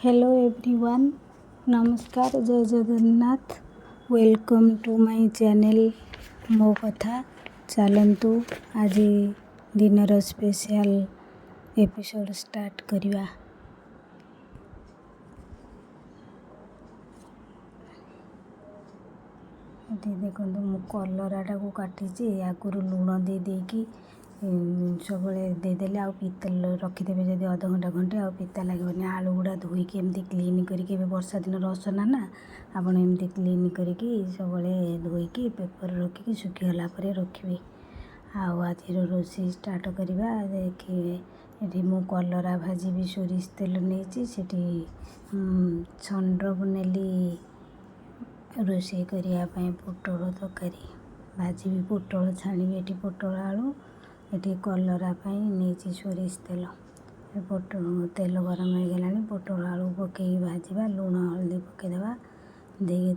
Hello everyone, नमस्कार, जय Jagannath. Welcome to my channel Mo Katha. चलतु आज दिनर स्पेशल एपिसोड स्टार्ट करिवा। देखो मु कलराटा को काटी आगुरी लुण दे देकी सब देदेले आ पिता रखिदेवे जब अध घंटा घंटे आ पिता लगे आलू गुड़ा धोईकी एमती क्लीन करके वर्षा दिन रसना ना आपड़ एमती क्लीन करके सब धोईकी पेपर रखिकी सुखीगला रखिए। आज रोषे स्टार्ट करवा। देखिए ये मु कलरा भाजी सोरिष तेल नहीं छंड नेली रोषे करने पोटल तरकारी भाजी भी पोटल छाणी। ये पोटल आलू ये कलरा नहीं सोरिष तेल पोटल तेल गरम हो गला पोटल आलू पकई भाजवा लुण हल्दी पकईदेवा देखिए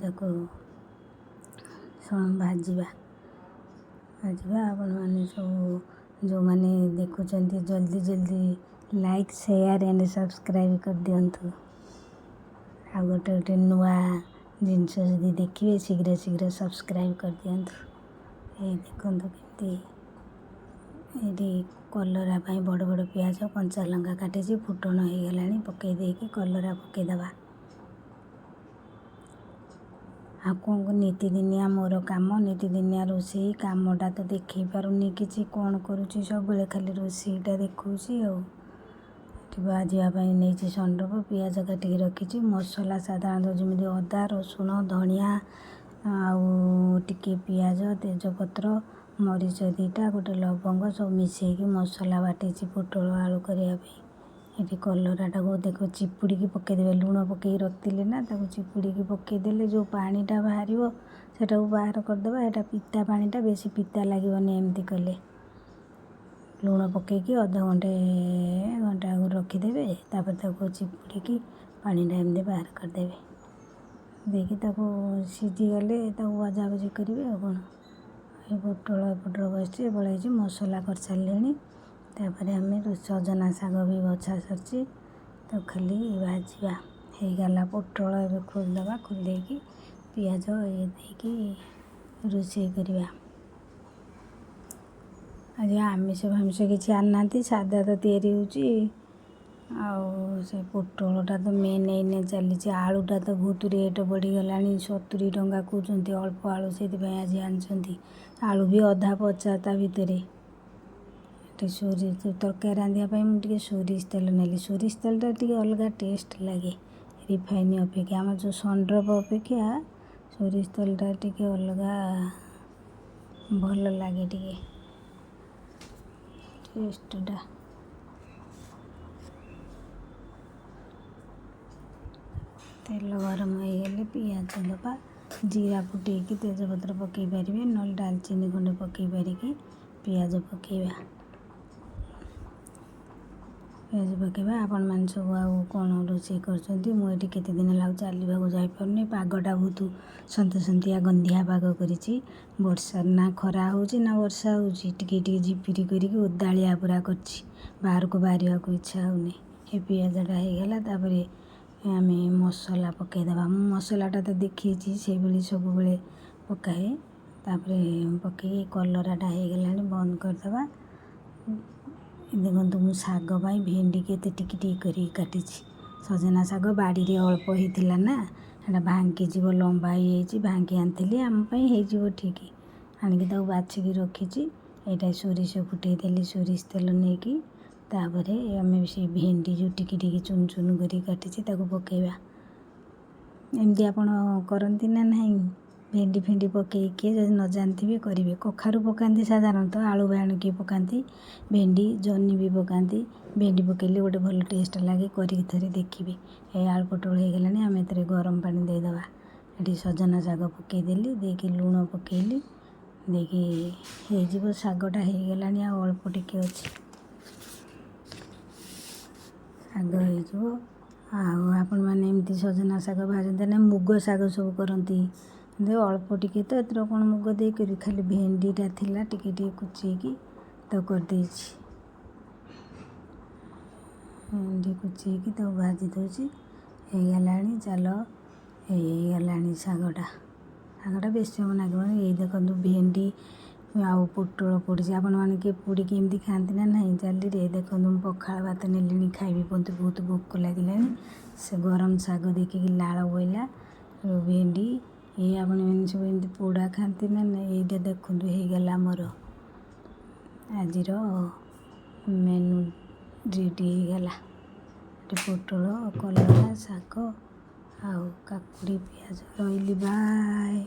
भाजवा आपण मैंने सब जो मैंने देखुं जल्दी जल्दी लाइक शेयर एंड सब्सक्राइब कर दिंतु। आ गोटे गोटे नुआ जिनस जदि देखिए शीघ्र शीघ्र सब्सक्राइब कर दिंतु। ये देखो ये कलरा बड़ बड़ पियाज कंचा लंका काटी फुटण हो गला पकई देकी कलरा पकईदेवा। आ कौन नीतिदिनिया मोर काम नीतिदिनिया रोषे कामटा तो देखी पारुनी कि कौन करुँची सब खाली रोषेईटा देखुची। भाजापी नहीं संडप पियाज काटिकी रखी मसला साधारणतः जमी अदा रसुण धनिया आउ टिके पियाज तेजपत्र मरीच दीटा गोटे लवंग सब मिसेकी मसला बाटी पोटल आलू करने। ये कलराटा को देख चिपुड़ी पकईदे लुण पकई रखी ना चिपुड़ी पकईदे जो पानीटा बाहर सेटा बाहर करदे। यहाँ पिता पानीटा बेसी पिता लगे एमती कले लुण पकईकी अध घंटे घंटा आगे रखिदेवे तापर चिपुड़ी पानीटा एमती बाहर करदेवे। देखिए सीझीगले भजा भजी करेंगे और कौन ये पोटल एपटर बस बड़े मसला कर सारे तापर आम सजना शाग भी बछा सर तो खाली भाजवा हो गला पोटल ए खोलदे खोलदेकी पियाज ये देकी रोषे करवा। आज आमिष फामिष किसी आना सादा तो तैयारी से पोटलटा तो मेन एने चली आलूटा तो बहुत रेट बढ़ीगला 70 टंका कहते अल्प आलू से आज आनी आलू भी अधा पचा ता भितर सोरिष तरकारी रांधियापाई मुझे सोरिष तेल नेली सोरिष तेलटा टी अलग टेस्ट लगे रिफाइन अपेक्षा आम जो संड्रप अपेक्षा सोरिष तेलटा टी अलग भल लगे टेस्टा। तेल गरम हो गले पियाज दबा जीरा फुटेकी तेजपत्र पकई पारे ना डालचीनी खंडे पकई पारिकी पियाज पकईवा पियाज पकईवा। आपण मैंने सब आउ कौन रोषे करते केते दिन है चलवा जापारे पागटा बहुत सतसंतिया गंधिया पाग करी वर्षा ना खरा हो ना वर्षा हो झिपिरी करके ओदालिया पूरा कर बाहर को बाहर को इच्छा होनी। ये पियाजटा हो गला आम मसला पकईदेवा मसलाटा तो देखी से भाई सब पकाए तापर पकई कलराटा हो गला बंद करदे। देखो मुझ शाग भेंडी के टिकी काटी सजना शाग बाड़ी अल्प होता ना एटा भांगी लंबा हो भांगी आनी आमपाई हो ठीक आणिक बाछिकी रखी यहाँ सोरिष फुटेदेली सोरिष तेल नहीं कि तापर आम से भेंडी जो टिकी टिकी चुन चुन कर काटी पकईवा। एमती आपण करती ना नहीं भेंडी फेंडी पकई किए जब न जानते करेंगे कखारू पकाती साधारणतः आलू बाण किए पकाती भेंडी जन्नी भी पकाती भेंडी पकईले गोटे भल टेस्ट लगे करके थे देखिए। ये आलू पोटल हो गला आम ए गरम पानी देदेवा ये सजना शाग पकईदेली देखी लुण पकईली देखी हो शागटा हो गला अल्प टिके अच्छे शाग हो आपण मैंने एमती सजना शाग भाजते ना मुग शाग सब करती अल्प टिके तो एतर कौन मुग दे खाली भेंडीटा थिला टिके कुचेकी तो करदे भेंडी कुचेकी तो भाजी दूसरी ହେଇଗଲାଣି। ଚାଲ ହେଇଗଲାଣି ଶାଗଟା ବେଶୀ ସମୟ ଲାଗିବନି। ଏଇ ଦେଖନ୍ତୁ ଭେଣ୍ଡି ଆଉ ପୋଟଳ ପୋଡ଼ିଛି। ଆପଣମାନେ କିଏ ପୋଡ଼ିକି ଏମିତି ଖାଆନ୍ତି ନା ନାହିଁ ଜାଲିରେ? ଦେଖନ୍ତୁ ମୁଁ ପଖାଳ ଭାତ ନେଲିଣି ଖାଇବି, ମୋତେ ବହୁତ ଭୋକ ଲାଗିଲାଣି। ସେ ଗରମ ଶାଗ ଦେଖିକି ଲାଳ ବୋଇଲା। ଭେଣ୍ଡି ଆପଣମାନେ ସବୁ ଏମିତି ପୋଡ଼ା ଖାଆନ୍ତି ନା ନାହିଁ? ଏଇଟା ଦେଖନ୍ତୁ ହେଇଗଲା ଆମର ଆଜିର ମେନୁ ରେଡ଼ି ହେଇଗଲା। ପୋଟଳ, କଲରା, ଶାଗ ଆଉ କାକୁଡ଼ି, ପିଆଜ। ରହିଲି, ବାଏ।